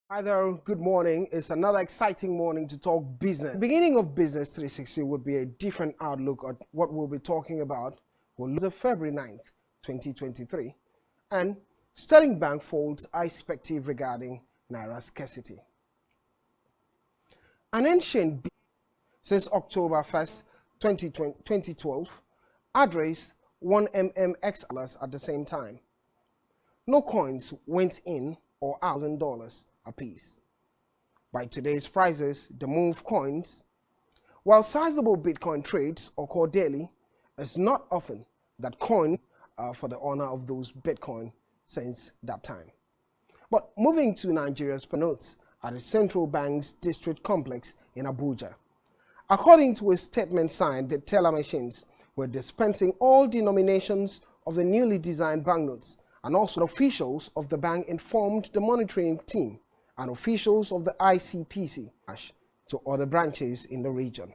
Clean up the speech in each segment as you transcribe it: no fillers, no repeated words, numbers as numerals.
Hi there, good morning. It's another exciting morning to talk business. The beginning of Business 360 would be a different outlook at what we'll be talking about. We'll look at February 9th, 2023, and Sterling Bank folds perspective regarding Naira scarcity. An ancient since October 1st, 2012, addressed 1 mmx at the same time. No coins went in or out $1,000 apiece. By today's prices, the move coins, while sizable Bitcoin trades occur daily, it's not often that coin for the honor of those Bitcoin since that time. But moving to Nigeria's notes at the central bank's district complex in Abuja. According to a statement signed, the teller machines were dispensing all denominations of the newly designed banknotes, and also officials of the bank informed the monitoring team and officials of the ICPC to other branches in the region.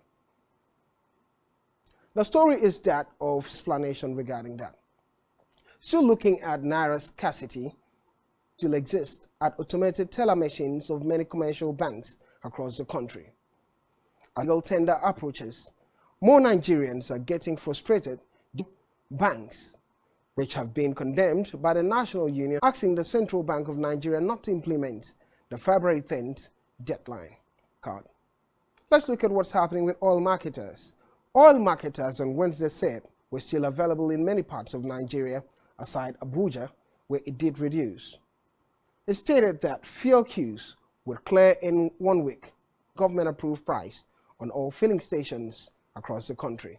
The story is that of explanation regarding that. Still looking at Naira scarcity still exists at automated teller machines of many commercial banks across the country. As legal tender approaches, more Nigerians are getting frustrated. Banks, which have been condemned by the National Union, asking the Central Bank of Nigeria not to implement the February 10th deadline. Let's look at what's happening with oil marketers. Oil marketers on Wednesday said were still available in many parts of Nigeria, aside Abuja, where it did reduce. It stated that fuel queues would clear in 1 week, government-approved price on all filling stations across the country.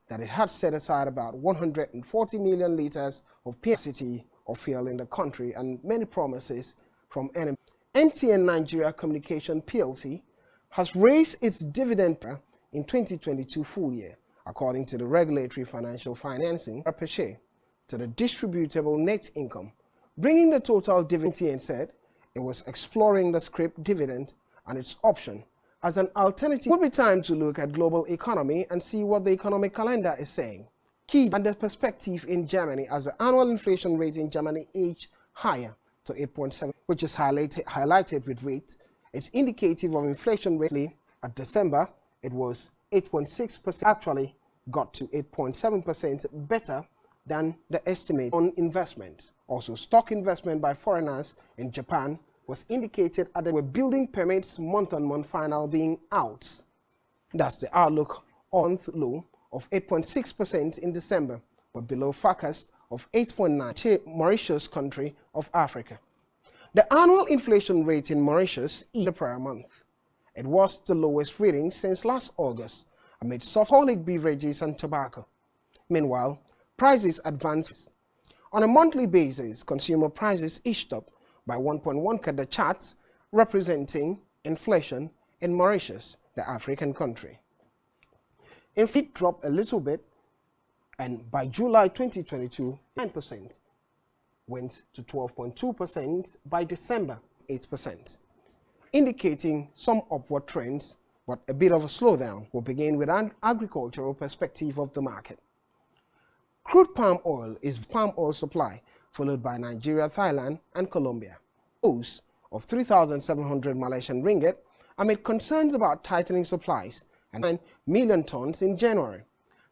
That it had set aside about 140 million liters of capacity of fuel in the country, and many promises from enemy. MTN Nigeria Communication PLC has raised its dividend in 2022 full year, according to the regulatory financial financing per share to the distributable net income, bringing the total dividend. MTN said it was exploring the scrip dividend and its option as an alternative. It would be time to look at global economy and see what the economic calendar is saying. Key and the perspective in Germany, as the annual inflation rate in Germany edged higher to 8.7, which is highlighted with rate. It's indicative of inflation rate. At December, it was 8.6%, actually got to 8.7%, better than the estimate on investment. Also, stock investment by foreigners in Japan was indicated at the building permits month-on-month final being out. That's the outlook on low of 8.6% in December, but below forecast of 8.9%. Mauritius, country of Africa. The annual inflation rate in Mauritius is the prior month. It was the lowest reading since last August amid soft alcoholic beverages and tobacco. Meanwhile, prices advanced. On a monthly basis, consumer prices inched up by 1.1 at the charts, representing inflation in Mauritius, the African country. Inflation dropped a little bit, and by July 2022, 9% went to 12.2%, by December, 8%, indicating some upward trends, but a bit of a slowdown. We'll begin with an agricultural perspective of the market. Crude palm oil is palm oil supply, followed by Nigeria, Thailand, and Colombia. Those of 3,700 Malaysian ringgit amid concerns about tightening supplies and 9 million tons in January,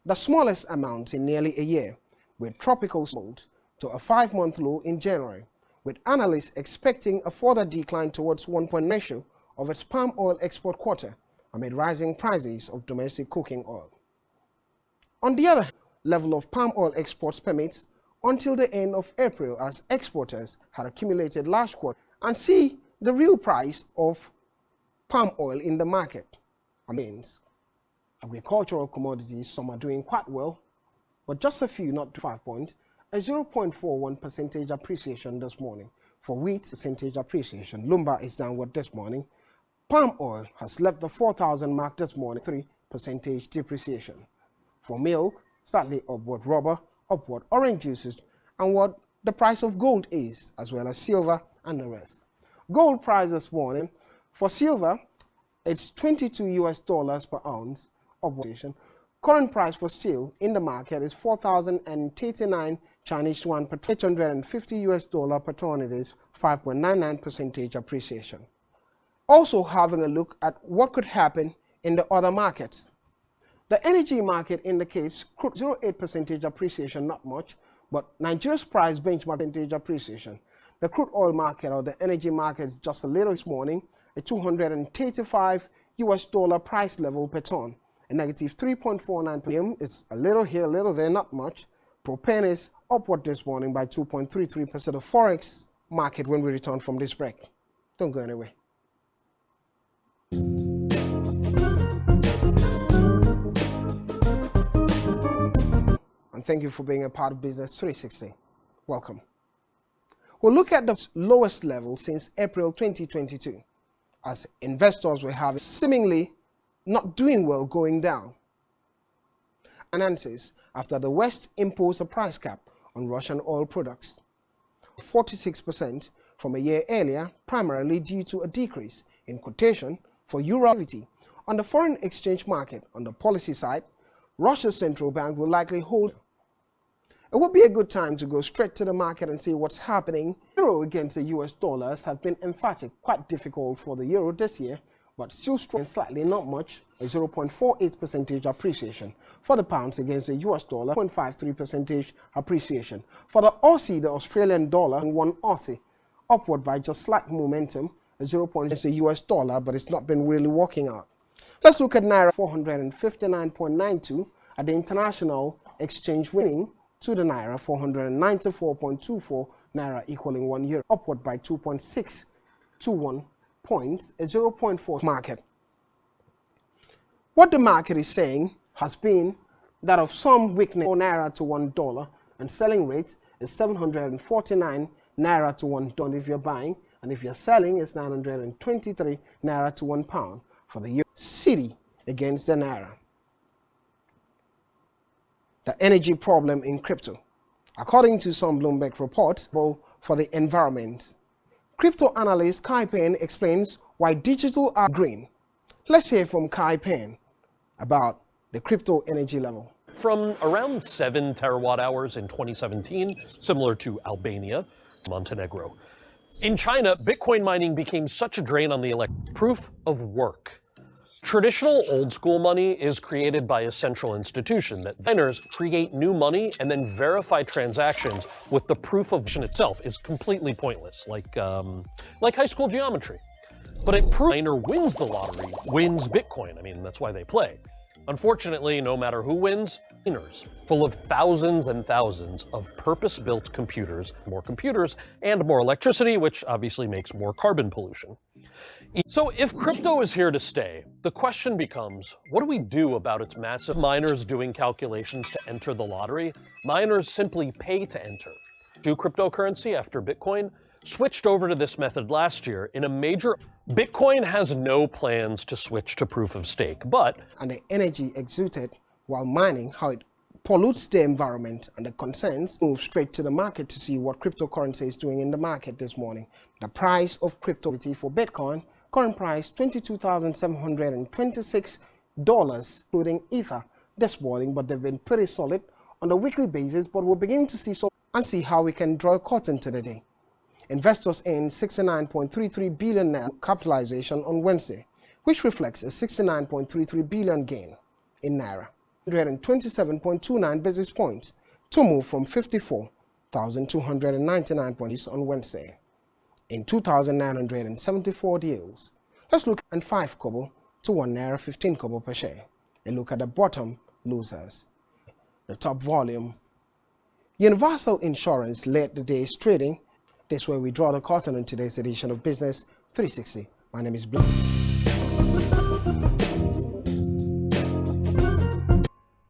the smallest amount in nearly a year, with tropical sold to a 5-month low in January, with analysts expecting a further decline towards 1 ratio of its palm oil export quarter amid rising prices of domestic cooking oil. On the other hand, level of palm oil exports permits until the end of April, as exporters had accumulated large quota and see the real price of palm oil in the market. Agricultural commodities, some are doing quite well, but just a few not 5 points, a 0.41% appreciation this morning. For wheat, percentage appreciation. Lumber is downward this morning. Palm oil has left the 4,000 mark this morning, 3% depreciation. For milk, slightly upward. Rubber, upward. Orange juices, and what the price of gold is, as well as silver and the rest. Gold price this morning, for silver, it's $22 per ounce, upward. Current price for steel in the market is 4,039 Chinese yuan per $850 per ton. It is 5.99% appreciation. Also having a look at what could happen in the other markets. The energy market indicates crude 0.8% appreciation, not much, but Nigeria's price benchmark percentage appreciation. The crude oil market or the energy market is just a little this morning, a $235 price level per ton. A negative 3.49 premium is a little here, a little there, not much. Propane is upward this morning by 2.33%. The forex market when we return from this break. Don't go anywhere. And thank you for being a part of Business 360. Welcome. We'll look at the lowest level since April 2022, as investors were having seemingly not doing well going down. Finances after the West imposed a price cap on Russian oil products, 46% from a year earlier, primarily due to a decrease in quotation for euro activity. On the foreign exchange market, on the policy side, Russia's central bank will likely hold. It would be a good time to go straight to the market and see what's happening. Euro against the US dollars has been emphatic, quite difficult for the euro this year, but still strong and slightly not much, a 0.48% appreciation. For the pounds against the US dollar, 0.53% appreciation. For the Aussie, the Australian dollar, and 1 Aussie, upward by just slight momentum, a 0.0 against the US dollar, but it's not been really working out. Let's look at Naira, 459.92 at the international exchange, winning to the Naira, 494.24 Naira, equaling 1 euro, upward by 2.621 points, a 0.4 market. What the market is saying has been that of some weakness for Naira to $1, and selling rate is 749 Naira to $1 if you're buying, and if you're selling, it's 923 Naira to £1 for the euro. City against the Naira. The energy problem in crypto. According to some Bloomberg reports for the environment, crypto analyst Kai Pen explains why digital are green. Let's hear from Kai Pen about the crypto energy level. From around 7 terawatt hours in 2017, similar to Albania, Montenegro. In China, Bitcoin mining became such a drain on the proof of work. Traditional old-school money is created by a central institution that miners create new money and then verify transactions with the proof of itself is completely pointless, like high school geometry. But it proves miner wins the lottery, wins Bitcoin. I mean, that's why they play. Unfortunately, no matter who wins, miners, full of thousands and thousands of purpose-built computers, and more electricity, which obviously makes more carbon pollution. So if crypto is here to stay, the question becomes, what do we do about its massive miners doing calculations to enter the lottery? Miners simply pay to enter. Do cryptocurrency after Bitcoin switched over to this method last year in a major... Bitcoin has no plans to switch to proof of stake, but... And the energy exuded while mining, how it pollutes the environment, and the concerns move straight to the market to see what cryptocurrency is doing in the market this morning. The price of crypto for Bitcoin, current price $22,726, including Ether this morning, but they've been pretty solid on the weekly basis, but we're beginning to see and see how we can draw a curtain to the day. Investors earned 69.33 billion Naira capitalization on Wednesday, which reflects a 69.33 billion gain in Naira, 127.29 basis points to move from 54,299 points on Wednesday. In 2,974 deals, let's look at 5 kobo to 1 Naira 15 kobo per share. A look at the bottom losers. The top volume. Universal Insurance led the day's trading. This is where we draw the curtain on today's edition of Business 360. My name is Blue.